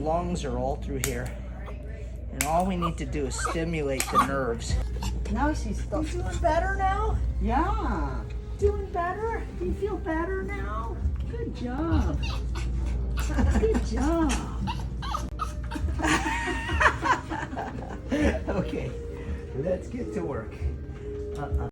lungs are all through here. And all we need to do is stimulate the nerves. Now she's You stuck. doing better now? Yeah. Doing better? Do you feel better now? Good job. Good job. Okay, let's get to work.